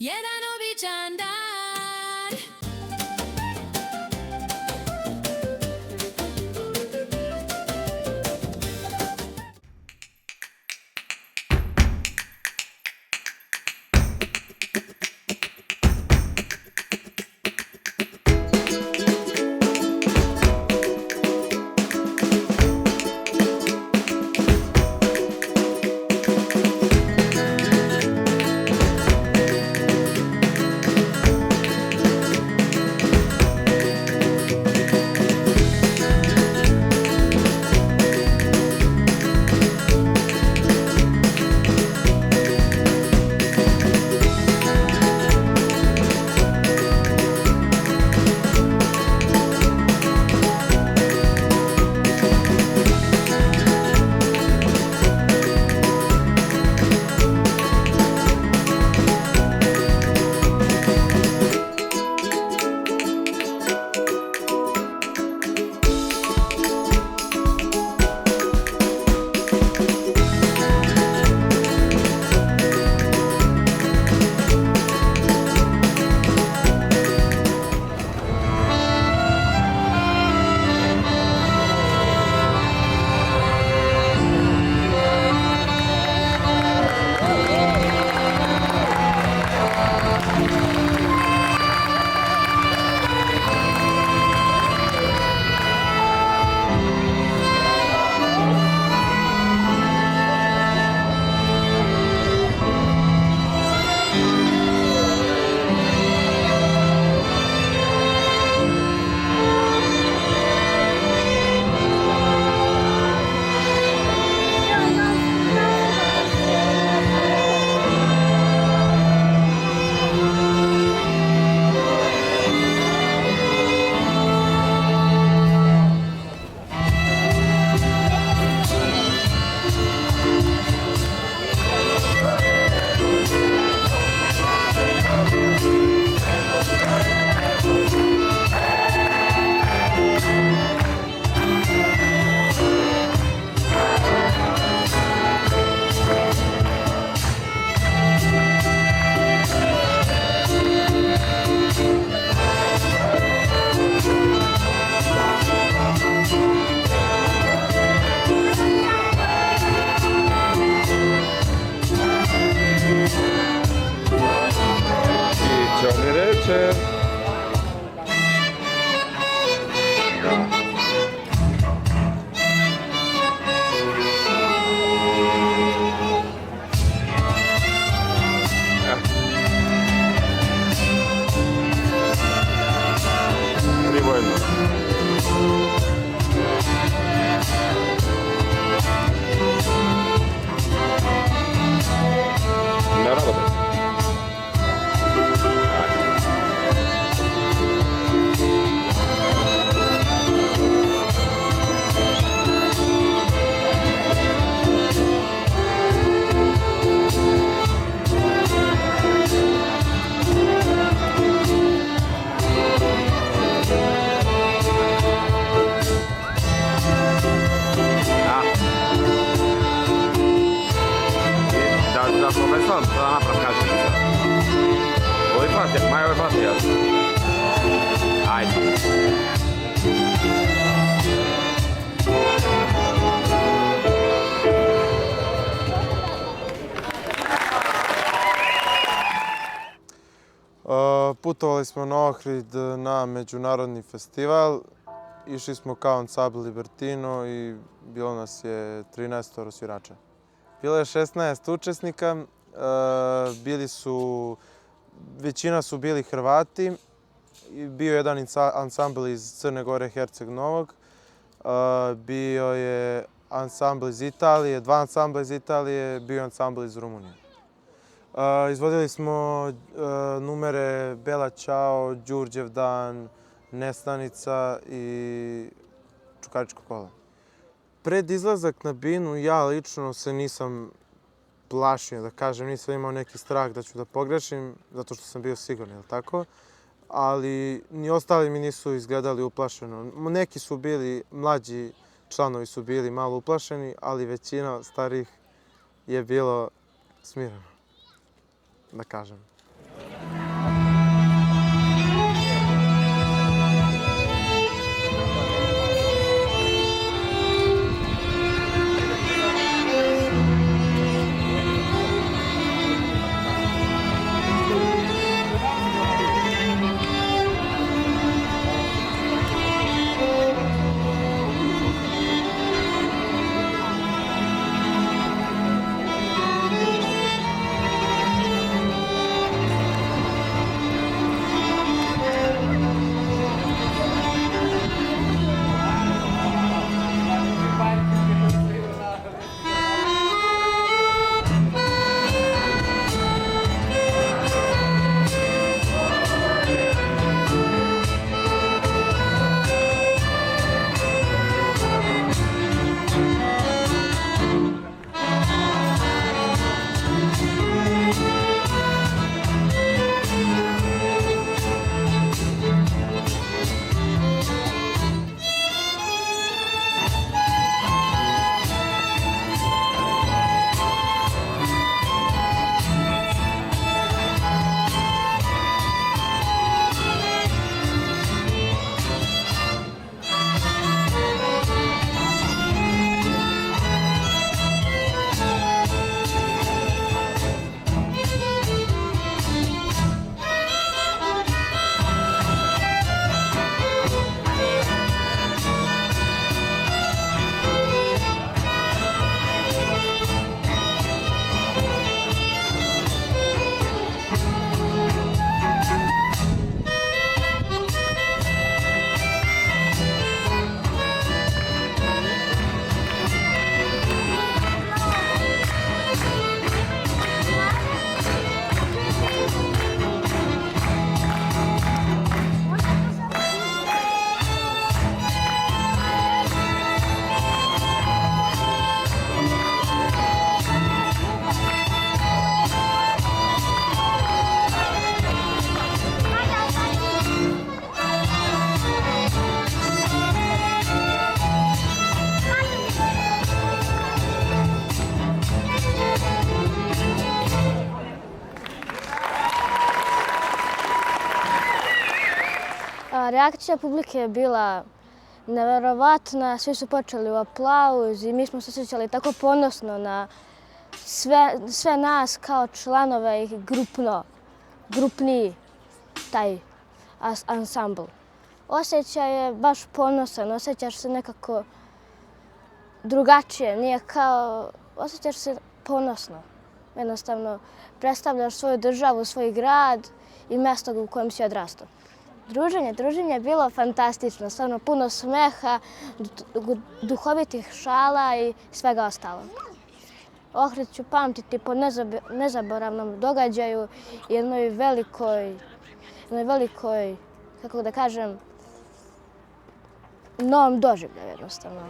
Jedan običan dan. Putovali smo na Ohrid na međunarodni festival. Išli smo kao Ansambl Libertino i bilo nas je 13 svirača. Bilo je 16 učesnika, većina su bili Hrvati. Bio je jedan ansambl iz Crne Gore, Herceg Novog. Bio je ansambl iz Italije, dva ansambla iz Italije, bio je ansambl iz Rumunije. Izvodili smo numere Bela Ćao, Đurđev dan, Nestanica i Čukaričko kola. Pred izlazak na binu ja lično se nisam plašio, da kažem, nisam imao neki strah da ću da pogrešim, zato što sam bio siguran, jel tako? Ali ni ostali mi nisu izgledali uplašeno. Neki su bili, mlađi članovi su bili malo uplašeni, ali većina starih je bilo smireno, da kažem. Pa reakcija publike je bila neverovatna, svi su počeli u aplauz i mi smo se osjećali tako ponosno na sve nas kao članove i grupniji taj ansambl. Osjećaj je baš ponosan, osjećaš se nekako drugačije, nije kao, osjećaš se ponosno. Jednostavno, predstavljaš svoju državu, svoj grad i mjesto u kojem si odrastao. Druženje je bilo fantastično, stvarno puno smeha, duhovitih šala i svega ostalog. Ohrid ću pamtiti po nezaboravnom događaju i jednoj velikoj, kako da kažem, novom doživljaju jednostavno.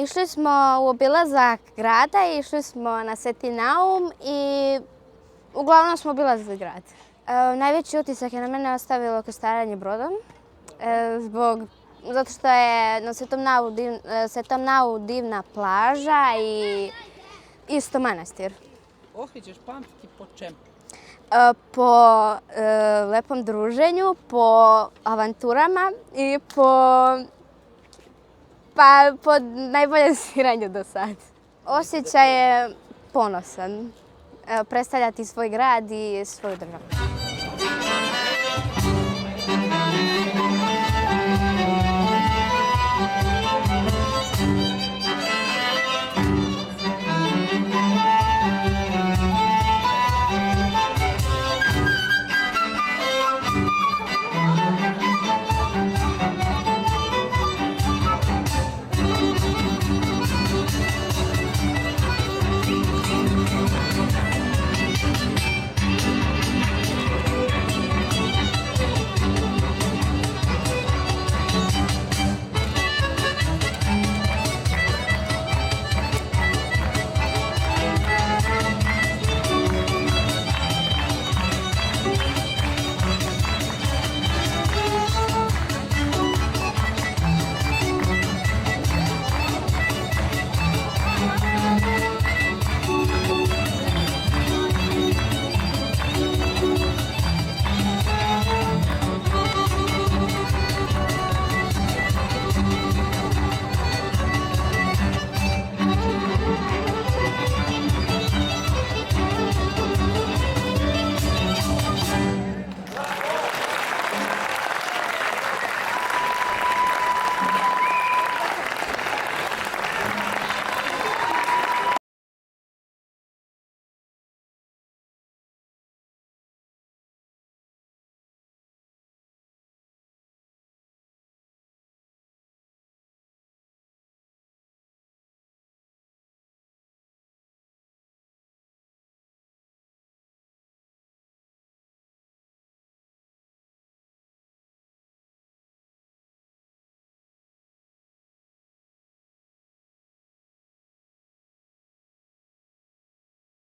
Išli smo u obilazak grada, išli smo na Sveti Naum i uglavnom smo obilazili grad. Najveći utisak je na mene ostavilo krstarenje brodom, zato što je na Svetom Nau divna plaža i isto manastir. Ohrid ćeš pamtiti po čemu? Po lepom druženju, po avanturama i po najboljem sviranju do sad. Osjećaj je ponosan, predstavljati svoj grad i svoju državu.